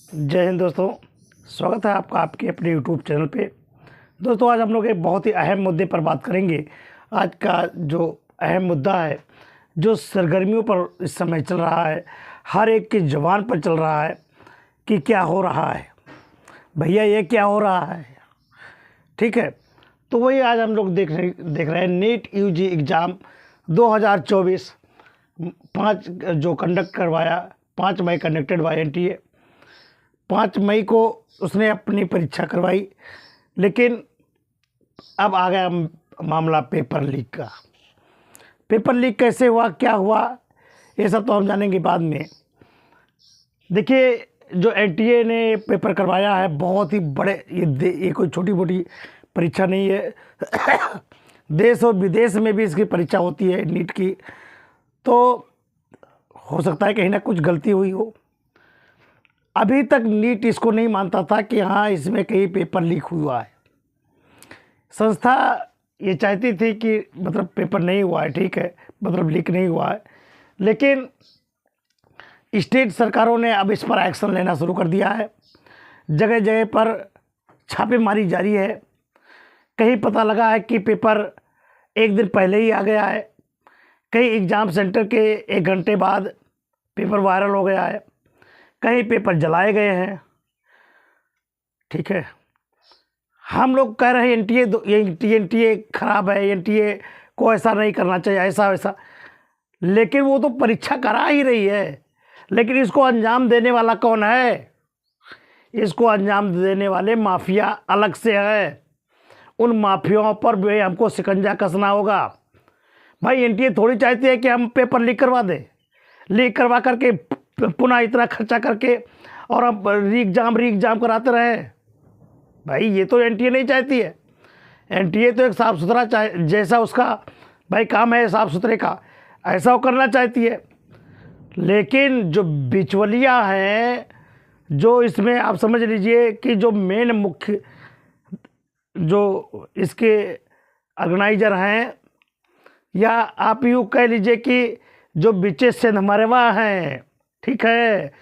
जय हिंद दोस्तों। स्वागत है आपका आपके अपने यूट्यूब चैनल पे। दोस्तों, आज हम लोग एक बहुत ही अहम मुद्दे पर बात करेंगे। आज का जो अहम मुद्दा है, जो सरगर्मियों पर इस समय चल रहा है, हर एक की ज़ुबान पर चल रहा है कि क्या हो रहा है भैया, ये क्या हो रहा है। ठीक है, तो वही आज हम लोग देख रहे हैं नीट यूजी एग्ज़ाम 2024 5 जो कंडक्ट करवाया, 5 मई कंडक्टेड बाय एनटीए। 5 मई को उसने अपनी परीक्षा करवाई, लेकिन अब आ गया मामला पेपर लीक का। पेपर लीक कैसे हुआ, क्या हुआ, ये सब तो हम जानेंगे बाद में। देखिए, जो एनटीए ने पेपर करवाया है, बहुत ही बड़े, ये कोई छोटी मोटी परीक्षा नहीं है। देश और विदेश में भी इसकी परीक्षा होती है नीट की, तो हो सकता है कहीं ना कुछ गलती हुई हो। अभी तक नीट इसको नहीं मानता था कि हाँ, इसमें कहीं पेपर लीक हुआ है। संस्था ये चाहती थी कि मतलब पेपर नहीं हुआ है, ठीक है, मतलब लीक नहीं हुआ है, लेकिन स्टेट सरकारों ने अब इस पर एक्शन लेना शुरू कर दिया है। जगह जगह पर छापेमारी जारी है। कहीं पता लगा है कि पेपर एक दिन पहले ही आ गया है, कहीं एग्ज़ाम सेंटर के 1 घंटे बाद पेपर वायरल हो गया है, कहीं पेपर जलाए गए हैं। ठीक है, हम लोग कह रहे हैं एनटीए खराब है, एनटीए को ऐसा नहीं करना चाहिए, ऐसा वैसा, लेकिन वो तो परीक्षा करा ही रही है। लेकिन इसको अंजाम देने वाला कौन है? इसको अंजाम देने वाले माफिया अलग से है। उन माफियाओं पर भी हमको शिकंजा कसना होगा। भाई, एनटीए थोड़ी चाहती है कि हम पेपर लीक करवा दें, लीक करवा करके पुनः इतना खर्चा करके और अब रीएग्जाम कराते रहे। भाई, ये तो एनटीए नहीं चाहती है। एनटीए तो एक साफ़ सुथरा जैसा उसका भाई काम है साफ़ सुथरे का, ऐसा वो करना चाहती है। लेकिन जो बिचवलिया हैं, जो इसमें आप समझ लीजिए कि जो मेन मुख्य जो इसके ऑर्गेनाइजर हैं, या आप यूँ कह लीजिए कि जो बीचे से हमारे वहाँ हैं, ठीक है,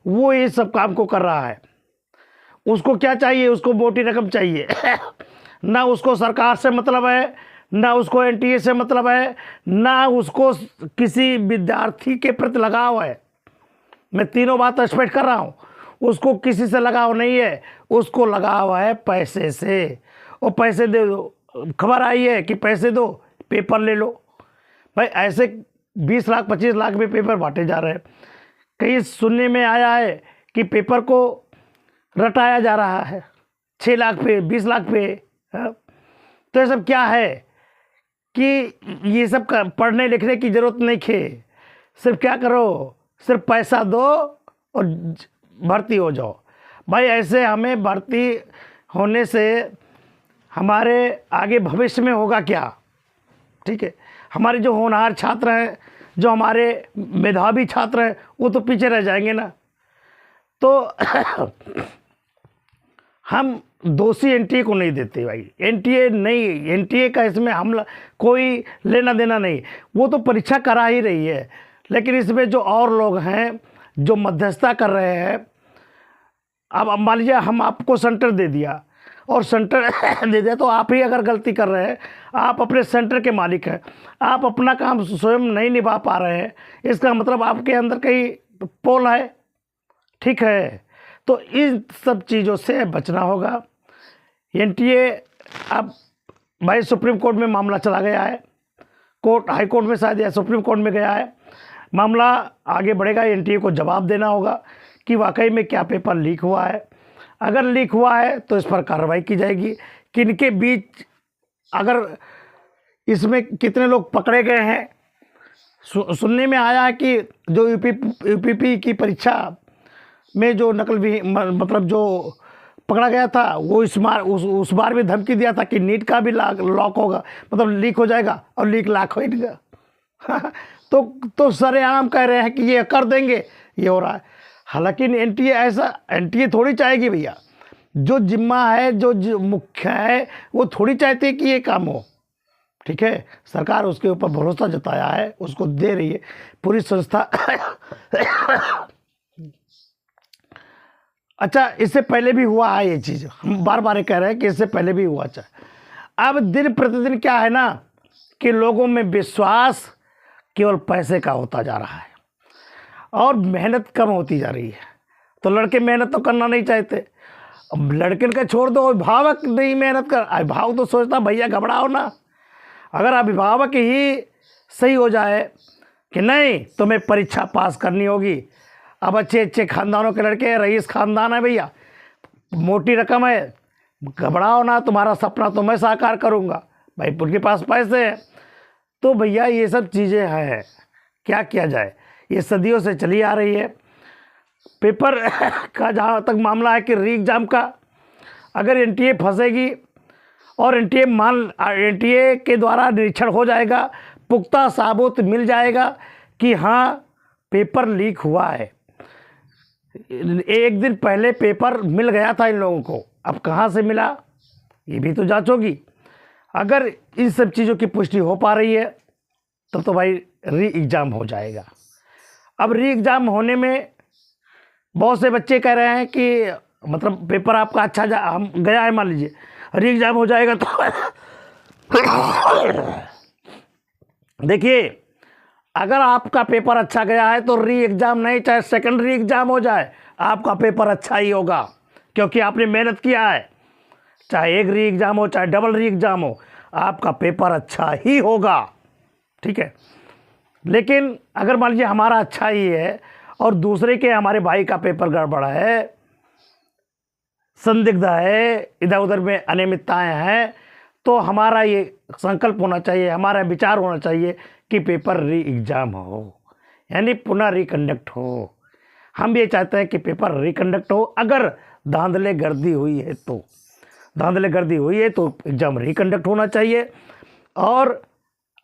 वो ये सब काम को कर रहा है। उसको क्या चाहिए? उसको मोटी रकम चाहिए। ना उसको सरकार से मतलब है, ना उसको एनटीए से मतलब है, ना उसको किसी विद्यार्थी के प्रति लगाव है। मैं तीनों बात स्पष्ट कर रहा हूँ। उसको किसी से लगाव नहीं है, उसको लगाव है पैसे से। और पैसे दे दो, खबर आई है कि पैसे दो पेपर ले लो। भाई, ऐसे 20 लाख 25 लाख में पेपर बांटे जा रहे हैं। कहीं सुनने में आया है कि पेपर को रटाया जा रहा है 6 लाख पे, 20 लाख पे। हाँ? तो ये सब क्या है कि ये सब पढ़ने लिखने की ज़रूरत नहीं है। सिर्फ क्या करो, सिर्फ पैसा दो और भर्ती हो जाओ। भाई, ऐसे हमें भर्ती होने से हमारे आगे भविष्य में होगा क्या? ठीक है, हमारे जो होनहार छात्र हैं, जो हमारे मेधावी छात्र हैं, वो तो पीछे रह जाएंगे ना। तो हम दोषी एनटीए को नहीं देते। भाई, एनटीए नहीं, एनटीए का इसमें हमला कोई लेना देना नहीं। वो तो परीक्षा करा ही रही है, लेकिन इसमें जो और लोग हैं जो मध्यस्थता कर रहे हैं। अब मान लीजिए हम आपको सेंटर दे दिया, और सेंटर दे दिया तो आप ही अगर गलती कर रहे हैं, आप अपने सेंटर के मालिक हैं, आप अपना काम स्वयं नहीं निभा पा रहे हैं, इसका मतलब आपके अंदर कहीं पोल है। ठीक है, तो इन सब चीज़ों से बचना होगा। एनटीए अब भाई सुप्रीम कोर्ट में मामला चला गया है, कोर्ट हाई कोर्ट में शायद या सुप्रीम कोर्ट में गया है। मामला आगे बढ़ेगा, एनटीए को जवाब देना होगा कि वाकई में क्या पेपर लीक हुआ है। अगर लीक हुआ है तो इस पर कार्रवाई की जाएगी। किनके बीच, अगर इसमें कितने लोग पकड़े गए हैं। सुनने में आया है कि जो यूपीपी की परीक्षा में जो नकल भी मतलब जो पकड़ा गया था, वो उस बार भी धमकी दिया था कि नीट का भी लॉक होगा, मतलब लीक हो जाएगा, और लीक लाख हो जाएगा। तो सरेआम कह रहे हैं कि ये कर देंगे, ये हो रहा है। हालांकि एनटीए थोड़ी चाहेगी भैया। जो जिम्मा है, जो मुख्य है, वो थोड़ी चाहती है कि ये काम हो। ठीक है, सरकार उसके ऊपर भरोसा जताया है, उसको दे रही है पूरी संस्था। अच्छा, इससे पहले भी हुआ है ये चीज़, हम बार बार ये कह रहे हैं कि इससे पहले भी हुआ। अच्छा, अब दिन प्रतिदिन क्या है ना कि लोगों में विश्वास केवल पैसे का होता जा रहा है और मेहनत कम होती जा रही है। तो लड़के मेहनत तो करना नहीं चाहते। अब लड़के का छोड़ दो, अभिभावक नहीं मेहनत कर, अभिभावक तो सोचता भैया घबराओ ना। अगर अभिभावक ही सही हो जाए कि नहीं तुम्हें परीक्षा पास करनी होगी, अब अच्छे अच्छे खानदानों के लड़के हैं, रईस खानदान है भैया, मोटी रकम है, घबराओ ना, तुम्हारा सपना तो मैं साकार करूँगा, भाई उनके पास पैसे हैं। तो भैया ये सब चीज़ें हैं, क्या किया जाए, ये सदियों से चली आ रही है। पेपर का जहाँ तक मामला है कि री एग्ज़ाम का, अगर एनटीए फंसेगी और एनटीए के द्वारा निरीक्षण हो जाएगा, पुख्ता साबुत मिल जाएगा कि हाँ पेपर लीक हुआ है। एक दिन पहले पेपर मिल गया था इन लोगों को, अब कहाँ से मिला ये भी तो जांच होगी। अगर इन सब चीज़ों की पुष्टि हो पा रही है तब तो भाई री एग्ज़ाम हो जाएगा। अब री एग्ज़ाम होने में बहुत से बच्चे कह रहे हैं कि मतलब पेपर आपका अच्छा हम गया है, मान लीजिए री एग्ज़ाम हो जाएगा तो देखिए, अगर आपका पेपर अच्छा गया है तो री एग्ज़ाम नहीं, चाहे सेकंड री एग्ज़ाम हो जाए, आपका पेपर अच्छा ही होगा क्योंकि आपने मेहनत किया है। चाहे एक री एग्ज़ाम हो चाहे डबल री एग्ज़ाम हो, आपका पेपर अच्छा ही होगा, ठीक है। लेकिन अगर मान लीजिए हमारा अच्छा ही है और दूसरे के, हमारे भाई का पेपर गड़बड़ है, संदिग्ध है, इधर उधर में अनियमितताएं हैं, तो हमारा ये संकल्प होना चाहिए, हमारा विचार होना चाहिए कि पेपर री एग्ज़ाम हो, यानी पुनः रिकंडक्ट हो। हम ये चाहते हैं कि पेपर रिकंडक्ट हो। अगर धांधले गर्दी हुई है तो एग्ज़ाम रिकंडक्ट होना चाहिए और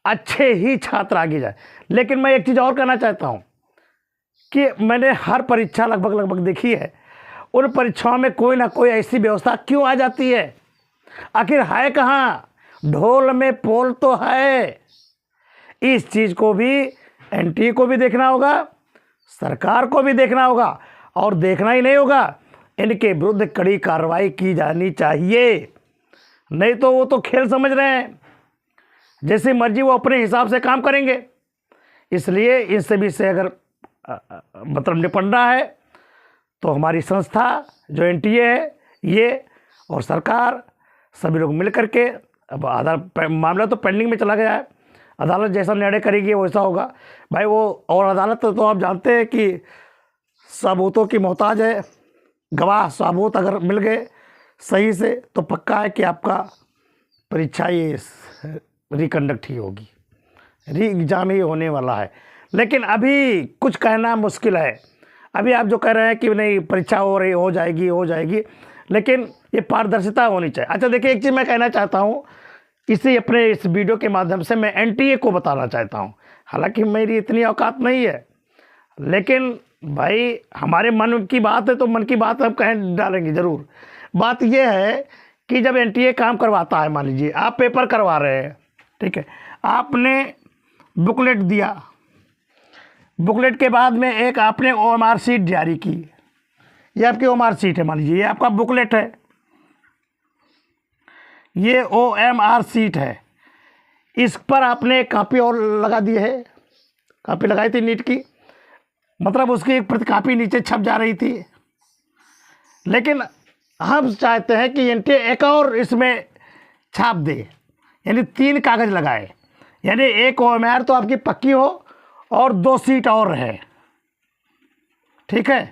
अच्छे ही छात्र आगे जाए। लेकिन मैं एक चीज़ और कहना चाहता हूँ कि मैंने हर परीक्षा लगभग देखी है, उन परीक्षाओं में कोई ना कोई ऐसी व्यवस्था क्यों आ जाती है, आखिर है कहाँ, ढोल में पोल तो है। इस चीज़ को भी एनटीए को भी देखना होगा, सरकार को भी देखना होगा, और देखना ही नहीं होगा, इनके विरुद्ध कड़ी कार्रवाई की जानी चाहिए। नहीं तो वो तो खेल समझ रहे हैं, जैसे मर्जी वो अपने हिसाब से काम करेंगे। इसलिए इन सभी से अगर मतलब निपटना है तो हमारी संस्था जो एनटीए है, ये और सरकार सभी लोग मिल करके, अब मामला तो पेंडिंग में चला गया है, अदालत जैसा निर्णय करेगी वैसा होगा भाई वो। और अदालत तो आप जानते हैं कि सबूतों की मोहताज है, गवाह सबूत अगर मिल गए सही से तो पक्का है कि आपका परीक्षा ये रिकंडक्ट ही होगी, री एग्ज़ाम ही होने वाला है। लेकिन अभी कुछ कहना मुश्किल है। अभी आप जो कह रहे हैं कि नहीं परीक्षा हो जाएगी, लेकिन ये पारदर्शिता होनी चाहिए। अच्छा देखिए, एक चीज़ मैं कहना चाहता हूँ, अपने इस वीडियो के माध्यम से मैं एनटीए को बताना चाहता हूँ, हालांकि मेरी इतनी औकात नहीं है, लेकिन भाई हमारे मन की बात है तो मन की बात हम कहीं डालेंगे ज़रूर। बात यह है कि जब एनटीए काम करवाता है, मान लीजिए आप पेपर करवा रहे हैं, ठीक है, आपने बुकलेट दिया, बुकलेट के बाद में एक आपने ओएमआर शीट जारी की, ये आपकी ओएमआर शीट है, मान लीजिए ये आपका बुकलेट है, ये ओएमआर शीट है, इस पर आपने कापी और लगा दी है, कापी लगाई थी नीट की, मतलब उसकी एक प्रति कापी नीचे छप जा रही थी। लेकिन हम चाहते हैं कि एनटीए एक और इसमें छाप दे, यानी 3 कागज़ लगाए, यानी एक ओएमआर तो आपकी पक्की हो और 2 सीट और है, ठीक है।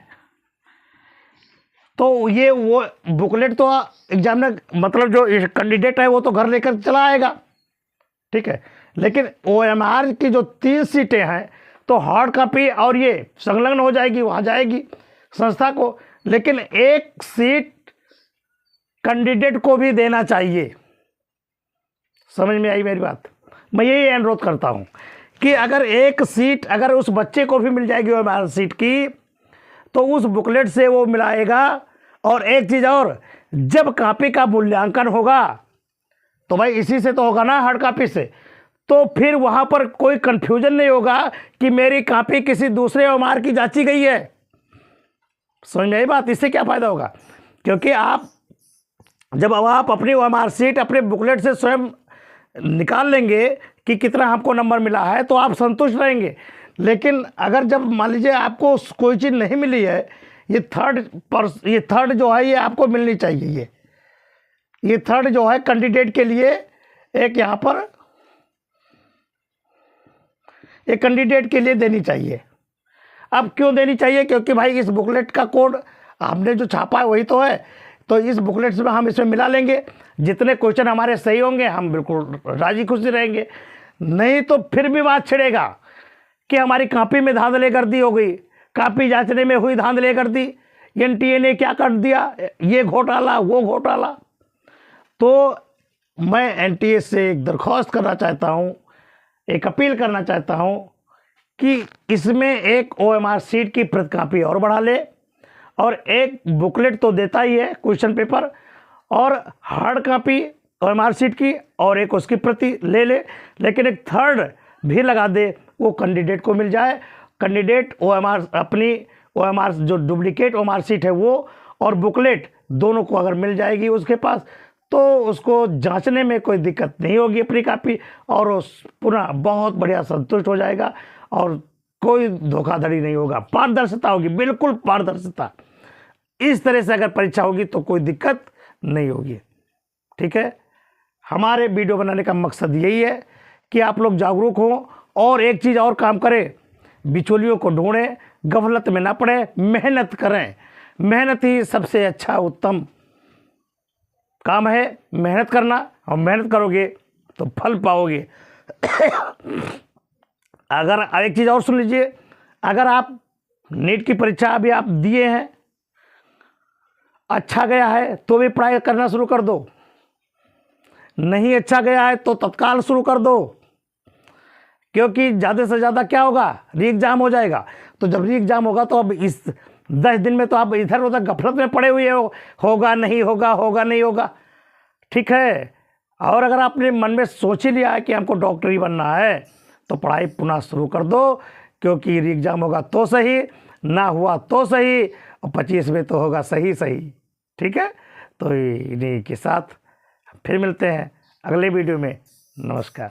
तो ये वो बुकलेट तो एग्जामिनर मतलब जो कैंडिडेट है वो तो घर लेकर चला आएगा, ठीक है। लेकिन ओएमआर की जो 3 सीटें हैं तो हार्ड कॉपी और ये संलग्न हो जाएगी, वहाँ जाएगी संस्था को, लेकिन एक सीट कैंडिडेट को भी देना चाहिए। समझ में आई मेरी बात? मैं यही अनुरोध करता हूँ कि अगर एक सीट अगर उस बच्चे को भी मिल जाएगी ओएमआर सीट की तो उस बुकलेट से वो मिलाएगा। और एक चीज़ और, जब कॉपी का मूल्यांकन होगा तो भाई इसी से तो होगा ना, हार्ड कॉपी से, तो फिर वहाँ पर कोई कन्फ्यूजन नहीं होगा कि मेरी कॉपी किसी दूसरे ओएमआर की जांची गई है। समझ में आई बात। इससे क्या फ़ायदा होगा, क्योंकि आप जब अब आप अपनी OMR शीट अपने बुकलेट से स्वयं निकाल लेंगे कि कितना आपको नंबर मिला है, तो आप संतुष्ट रहेंगे। लेकिन अगर जब मान लीजिए आपको कोई चीज़ नहीं मिली है, ये थर्ड जो है ये आपको मिलनी चाहिए। ये थर्ड जो है कैंडिडेट के लिए एक यहाँ पर एक कैंडिडेट के लिए देनी चाहिए। अब क्यों देनी चाहिए, क्योंकि भाई इस बुकलेट का कोड हमने जो छापा है वही तो है, तो इस बुकलेट में हम इसमें मिला लेंगे। जितने क्वेश्चन हमारे सही होंगे हम बिल्कुल राजी खुशी रहेंगे, नहीं तो फिर भी बात छिड़ेगा कि हमारी कॉपी में धांधली कर दी हो गई, कॉपी जांचने में हुई धांधली कर दी, NTA ने क्या कर दिया, ये घोटाला वो घोटाला। तो मैं NTA से एक दरख्वास्त करना चाहता हूँ, एक अपील करना चाहता हूँ कि इसमें एक OMR शीट की प्रति कॉपी और बढ़ा ले, और एक बुकलेट तो देता ही है क्वेश्चन पेपर, और हार्ड कॉपी OMR शीट की और एक उसकी प्रति ले ले, लेकिन एक थर्ड भी लगा दे, वो कैंडिडेट को मिल जाए। कैंडिडेट OMR अपनी OMR जो डुप्लीकेट OMR शीट है वो और बुकलेट दोनों को अगर मिल जाएगी उसके पास, तो उसको जांचने में कोई दिक्कत नहीं होगी अपनी कॉपी, और उस पुनः बहुत बढ़िया संतुष्ट हो जाएगा और कोई धोखाधड़ी नहीं होगा, पारदर्शिता होगी, बिल्कुल पारदर्शिता। इस तरह से अगर परीक्षा होगी तो कोई दिक्कत नहीं होगी। ठीक है, हमारे वीडियो बनाने का मकसद यही है कि आप लोग जागरूक हों, और एक चीज़ और काम करें, बिचौलियों को ढूंढें, गफलत में ना पड़े, मेहनत करें। मेहनत ही सबसे अच्छा उत्तम काम है, मेहनत करना, और मेहनत करोगे तो फल पाओगे। अगर एक चीज़ और सुन लीजिए, अगर आप नीट की परीक्षा अभी आप दिए हैं, अच्छा गया है तो भी पढ़ाई करना शुरू कर दो, नहीं अच्छा गया है तो तत्काल शुरू कर दो, क्योंकि ज़्यादा से ज़्यादा क्या होगा, री एग्ज़ाम हो जाएगा। तो जब री एग्ज़ाम होगा तो अब इस 10 दिन में तो आप इधर उधर गफलत में पड़े हुए हो, होगा नहीं होगा, होगा नहीं होगा। ठीक है, और अगर आपने मन में सोच ही लिया है कि हमको डॉक्टरी बनना है, तो पढ़ाई पुनः शुरू कर दो, क्योंकि री एग्ज़ाम होगा तो सही, ना हुआ तो सही, और 25 में तो होगा सही सही। ठीक है, तो इन्हीं के साथ फिर मिलते हैं अगले वीडियो में। नमस्कार।